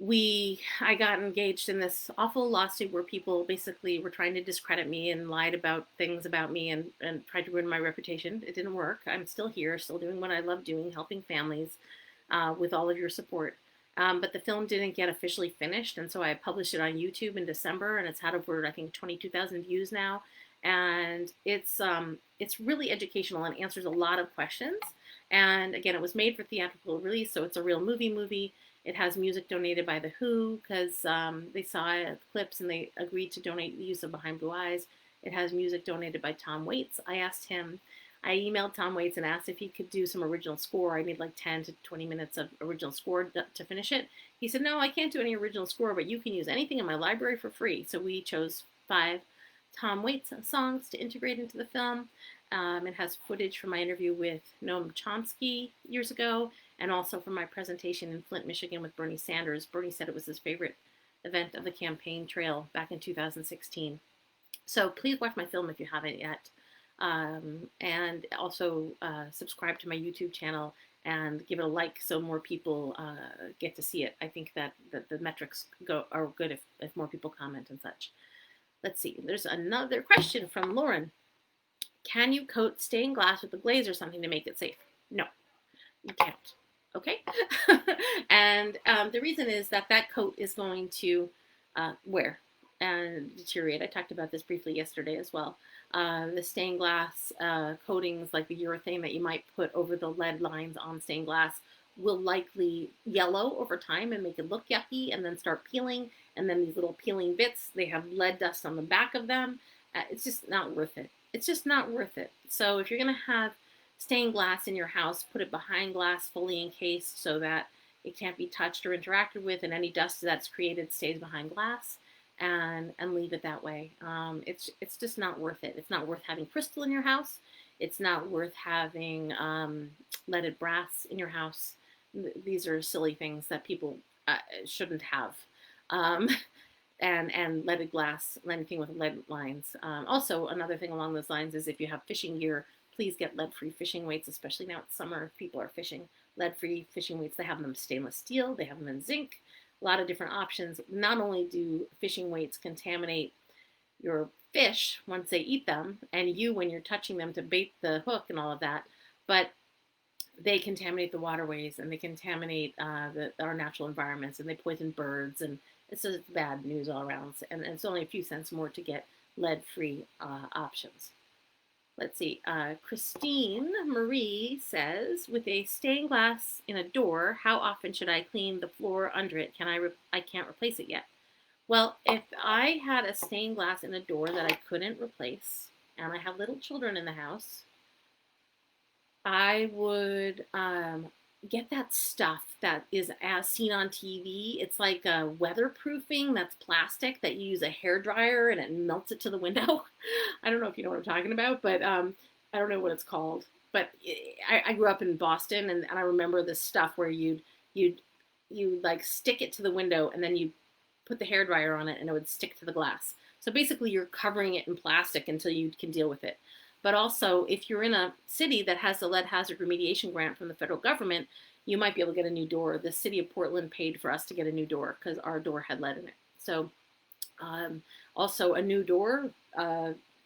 I got engaged in this awful lawsuit where people basically were trying to discredit me and lied about things about me and tried to ruin my reputation. It didn't work. I'm still here, still doing what I love doing, helping families with all of your support. But the film didn't get officially finished, and so I published it on YouTube in December, and it's had over, I think, 22,000 views now. And it's really educational and answers a lot of questions. And again, it was made for theatrical release, so it's a real movie. It has music donated by The Who, because they saw clips and they agreed to donate the use of Behind Blue Eyes. It has music donated by Tom Waits. I emailed Tom Waits and asked if he could do some original score. I need like 10 to 20 minutes of original score to finish it. He said, no, I can't do any original score, but you can use anything in my library for free. So we chose 5 Tom Waits songs to integrate into the film. It has footage from my interview with Noam Chomsky years ago, and also from my presentation in Flint, Michigan with Bernie Sanders. Bernie said it was his favorite event of the campaign trail back in 2016. So please watch my film if you haven't yet. And also subscribe to my YouTube channel and give it a like so more people get to see it. I think that the metrics are good if more people comment and such. Let's see. There's another question from Lauren. Can you coat stained glass with a glaze or something to make it safe? No, you can't. Okay? And the reason is that coat is going to wear and deteriorate. I talked about this briefly yesterday as well. The stained glass coatings, like the urethane that you might put over the lead lines on stained glass, will likely yellow over time and make it look yucky and then start peeling. And then these little peeling bits, they have lead dust on the back of them. It's just not worth it. It's just not worth it. So if you're going to have stained glass in your house, put it behind glass, fully encased, so that it can't be touched or interacted with, and any dust that's created stays behind glass. and leave it that way. It's just not worth it. It's not worth having crystal in your house. It's not worth having leaded brass in your house. These are silly things that people shouldn't have. Um, and leaded glass, anything with lead lines. Also, another thing along those lines is if you have fishing gear, please get lead-free fishing weights, especially now it's summer. If people are fishing lead-free fishing weights, they have them in stainless steel, they have them in zinc, a lot of different options. Not only do fishing weights contaminate your fish once they eat them, and you when you're touching them to bait the hook and all of that, but they contaminate the waterways and they contaminate our natural environments and they poison birds and it's just bad news all around. And it's only a few cents more to get lead-free options. Let's see. Christine Marie says, with a stained glass in a door, how often should I clean the floor under it? I can't replace it yet. Well, if I had a stained glass in a door that I couldn't replace, and I have little children in the house, I would get that stuff that is as seen on TV. It's like a weatherproofing that's plastic that you use a hair dryer and it melts it to the window. I don't know if you know what I'm talking about, but I don't know what it's called. But I grew up in Boston, and I remember this stuff where you'd like stick it to the window and then you put the hair dryer on it and it would stick to the glass. So basically you're covering it in plastic until you can deal with it. But also, if you're in a city that has the lead hazard remediation grant from the federal government, you might be able to get a new door. The city of Portland paid for us to get a new door because our door had lead in it. So also a new door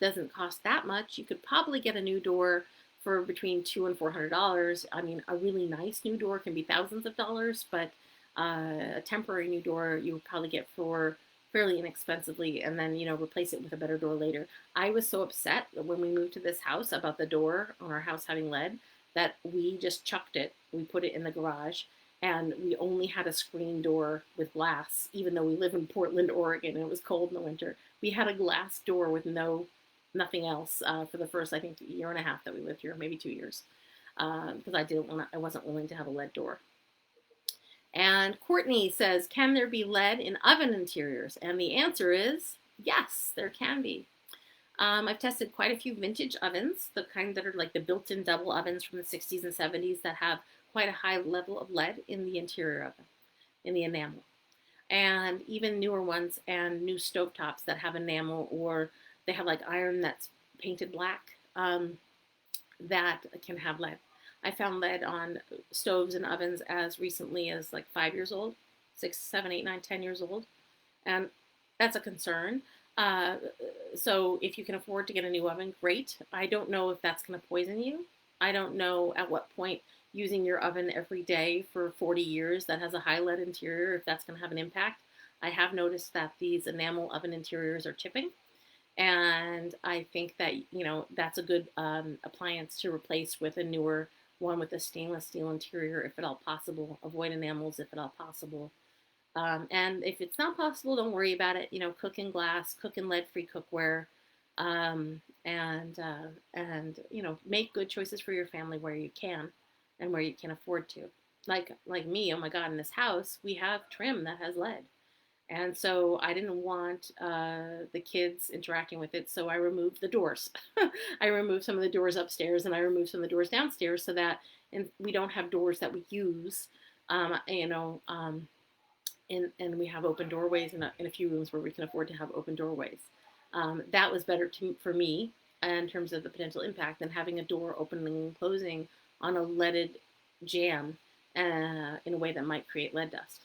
doesn't cost that much. You could probably get a new door for between $200 and $400. I mean, a really nice new door can be thousands of dollars, but a temporary new door you would probably get for fairly inexpensively, and then replace it with a better door later. I was so upset when we moved to this house about the door on our house having lead that we just chucked it. We put it in the garage, and we only had a screen door with glass, even though we live in Portland, Oregon, and it was cold in the winter. We had a glass door with nothing else for the first, I think, year and a half that we lived here, maybe 2 years, because I wasn't willing to have a lead door. And Courtney says, can there be lead in oven interiors? And the answer is yes, there can be. I've tested quite a few vintage ovens, the kind that are like the built-in double ovens from the 60s and 70s that have quite a high level of lead in the interior of them, in the enamel. And even newer ones and new stovetops that have enamel, or they have like iron that's painted black, that can have lead. I found lead on stoves and ovens as recently as like 5 years old, 6, 7, 8, 9, 10 years old. And that's a concern. So if you can afford to get a new oven, great. I don't know if that's going to poison you. I don't know at what point using your oven every day for 40 years that has a high lead interior, if that's going to have an impact. I have noticed that these enamel oven interiors are chipping. And I think that, that's a good appliance to replace with a newer one with a stainless steel interior, if at all possible. Avoid enamels if at all possible. And if it's not possible, don't worry about it. Cook in glass, cook in lead-free cookware, and make good choices for your family where you can and where you can afford to. Like me, oh my God, in this house, we have trim that has lead. And so I didn't want the kids interacting with it, so I removed the doors. I removed some of the doors upstairs, and I removed some of the doors downstairs so that we don't have doors that we use, and we have open doorways in a few rooms where we can afford to have open doorways. That was better for me in terms of the potential impact than having a door opening and closing on a leaded jamb in a way that might create lead dust.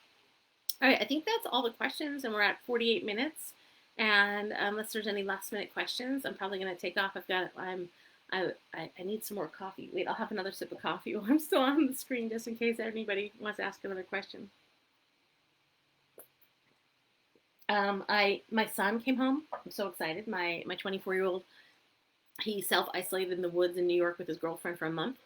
All right, I think that's all the questions, and we're at 48 minutes. And unless there's any last minute questions, I'm probably going to take off. I need some more coffee. Wait, I'll have another sip of coffee while I'm still on the screen, just in case anybody wants to ask another question. My son came home. I'm so excited. My 24-year-old, he self-isolated in the woods in New York with his girlfriend for a month,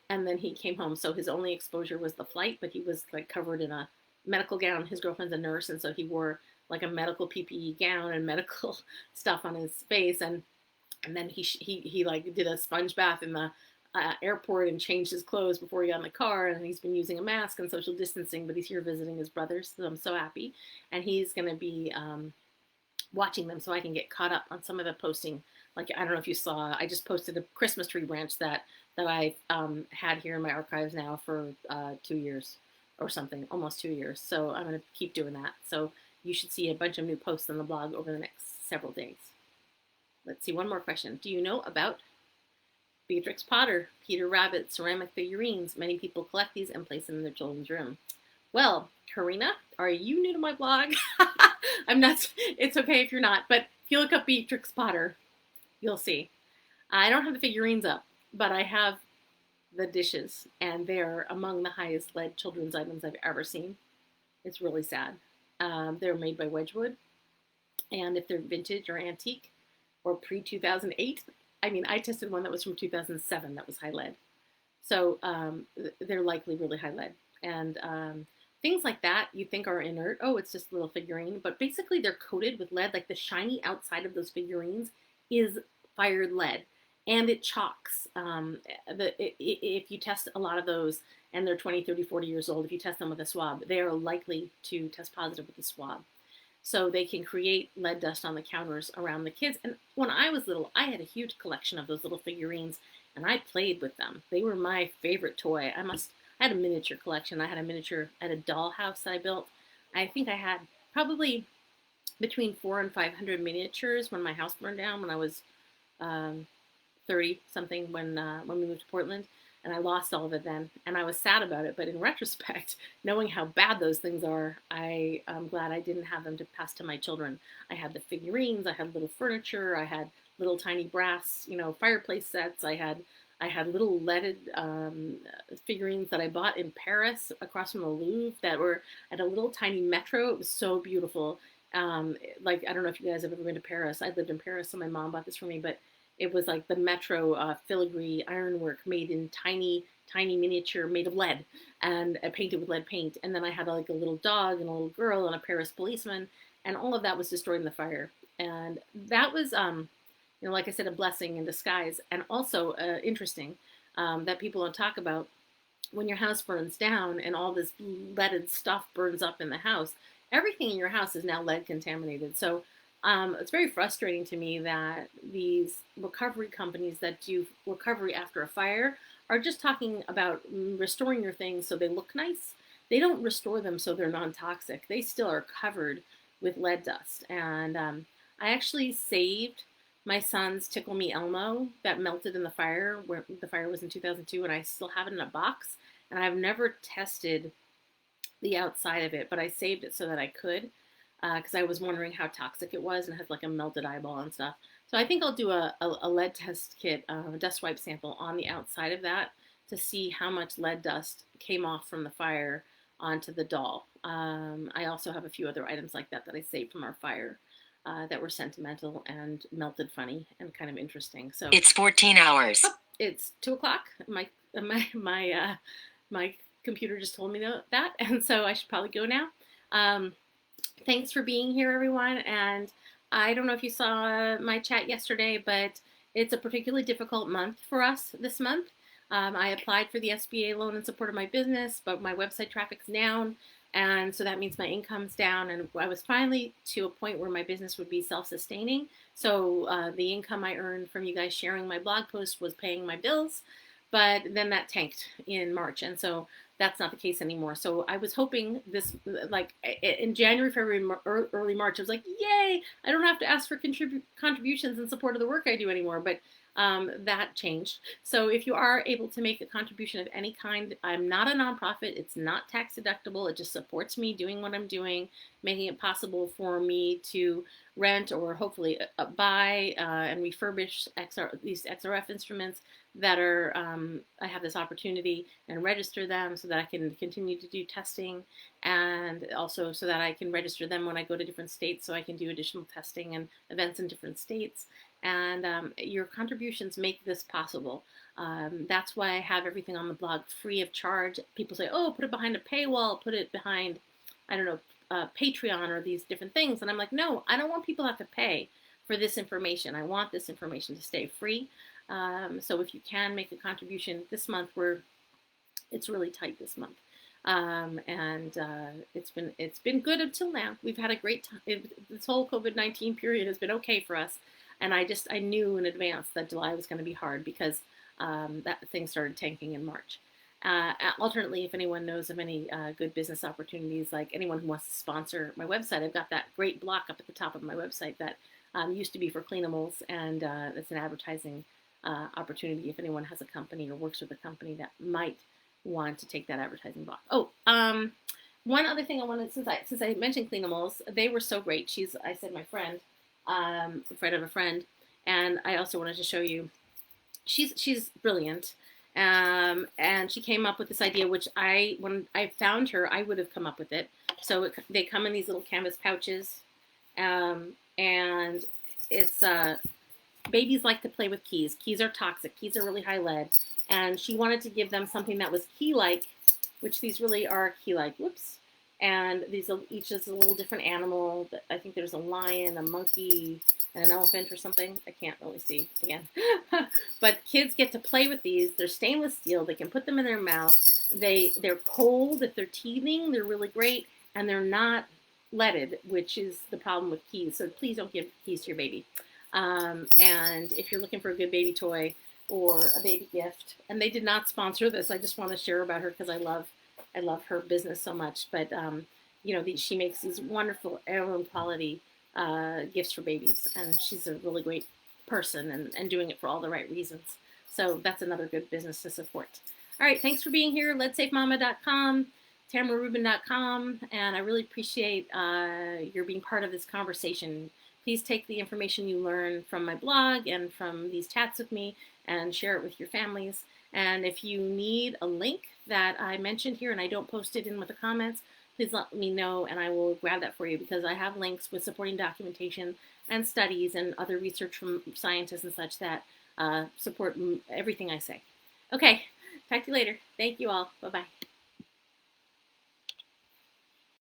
and then he came home. So his only exposure was the flight, but he was like covered in a medical gown. His girlfriend's a nurse, and so he wore like a medical PPE gown and medical stuff on his face, and then he like did a sponge bath in the airport and changed his clothes before he got in the car, and he's been using a mask and social distancing, but he's here visiting his brothers, so I'm so happy. And he's going to be watching them so I can get caught up on some of the posting. Like, I don't know if you saw, I just posted a Christmas tree branch that I had here in my archives now for 2 years or something, almost 2 years. So I'm going to keep doing that. So you should see a bunch of new posts on the blog over the next several days. Let's see, one more question. Do you know about Beatrix Potter, Peter Rabbit, ceramic figurines? Many people collect these and place them in their children's room. Well, Karina, are you new to my blog? I'm not, it's okay if you're not, but if you look up Beatrix Potter, you'll see. I don't have the figurines up, but I have the dishes, and they're among the highest lead children's items I've ever seen. It's really sad. They're made by Wedgwood, and if they're vintage or antique or pre-2008, I mean, I tested one that was from 2007 that was high lead. So they're likely really high lead. And things like that you think are inert. Oh, it's just a little figurine. But basically they're coated with lead. Like the shiny outside of those figurines is fired lead. And it chalks. If you test a lot of those and they're 20, 30, 40 years old, if you test them with a swab, they are likely to test positive with the swab. So they can create lead dust on the counters around the kids. And when I was little, I had a huge collection of those little figurines, and I played with them. They were my favorite toy. I had a miniature collection. I had a miniature at a dollhouse that I built. I think I had probably between 400 and 500 miniatures when my house burned down when I was 30 something when we moved to Portland. And I lost all of it then, and I was sad about it. But in retrospect, knowing how bad those things are, I'm glad I didn't have them to pass to my children. I had the figurines, I had little furniture, I had little tiny brass, fireplace sets. I had little leaded figurines that I bought in Paris across from the Louvre that were at a little tiny metro. It was so beautiful. Like, I don't know if you guys have ever been to Paris. I lived in Paris, so my mom bought this for me, but it was like the metro filigree ironwork made in tiny miniature, made of lead and painted with lead paint. And then I had like a little dog and a little girl and a Paris policeman, and all of that was destroyed in the fire. And that was, like I said, a blessing in disguise. And also interesting that people don't talk about when your house burns down and all this leaded stuff burns up in the house. Everything in your house is now lead contaminated. So it's very frustrating to me that these recovery companies that do recovery after a fire are just talking about restoring your things so they look nice. They don't restore them so they're non-toxic. They still are covered with lead dust. And I actually saved my son's Tickle Me Elmo that melted in the fire, where the fire was in 2002, and I still have it in a box. And I've never tested the outside of it, but I saved it so that I could. Because I was wondering how toxic it was and it had like a melted eyeball and stuff. So I think I'll do a lead test kit, a dust wipe sample on the outside of that to see how much lead dust came off from the fire onto the doll. I also have a few other items like that I saved from our fire that were sentimental and melted funny and kind of interesting. So it's 14 hours. Oh, it's 2 o'clock. My computer just told me that, and so I should probably go now. Thanks for being here, everyone. And I don't know if you saw my chat yesterday, but it's a particularly difficult month for us this month. I applied for the SBA loan in support of my business, but my website traffic's down. And so that means my income's down. And I was finally to a point where my business would be self-sustaining. So the income I earned from you guys sharing my blog post was paying my bills. But then that tanked in March. And so that's not the case anymore. So I was hoping this, like in January, February, early March, I was like, yay, I don't have to ask for contributions in support of the work I do anymore. But that changed. So if you are able to make a contribution of any kind, I'm not a nonprofit. It's not tax deductible. It just supports me doing what I'm doing, making it possible for me to rent or hopefully buy and refurbish these XRF instruments that are, I have this opportunity, and register them so that I can continue to do testing, and also so that I can register them when I go to different states so I can do additional testing and events in different states. And your contributions make this possible. That's why I have everything on the blog free of charge. People say, oh, put it behind a paywall, put it behind, I don't know, Patreon or these different things. And I'm like, no, I don't want people to have to pay for this information. I want this information to stay free. So if you can make a contribution this month, it's really tight this month. And it's been good until now. We've had a great time. This whole COVID-19 period has been okay for us, and I knew in advance that July was going to be hard because that things started tanking in March. Alternately, if anyone knows of any good business opportunities, like anyone who wants to sponsor my website, I've got that great block up at the top of my website that used to be for Cleanimals, and it's an advertising opportunity if anyone has a company or works with a company that might want to take that advertising block. Oh, one other thing I wanted, since I mentioned Cleanimals, they were so great. I said my friend, a friend of a friend, and I also wanted to show you. She's brilliant. And she came up with this idea, which when I found her, I would have come up with it. So they come in these little canvas pouches, and it's babies like to play with keys. Keys are toxic. Keys are really high lead, and she wanted to give them something that was key-like, which these really are key-like. Whoops. And each is a little different animal. I think there's a lion, a monkey, and an elephant or something. I can't really see again. But kids get to play with these. They're stainless steel. They can put them in their mouth. They're cold if they're teething. They're really great. And they're not leaded, which is the problem with keys. So please don't give keys to your baby. And if you're looking for a good baby toy or a baby gift, and they did not sponsor this, I just want to share about her because I love her business so much. But she makes these wonderful heirloom quality gifts for babies, and she's a really great person and doing it for all the right reasons. So that's another good business to support. All right, thanks for being here. Let'sSaveMama.com, TamaraRubin.com, and I really appreciate your being part of this conversation. Please take the information you learn from my blog and from these chats with me and share it with your families. And if you need a link that I mentioned here and I don't post it in with the comments, please let me know and I will grab that for you, because I have links with supporting documentation and studies and other research from scientists and such that support everything I say. Okay, talk to you later. Thank you all. Bye-bye.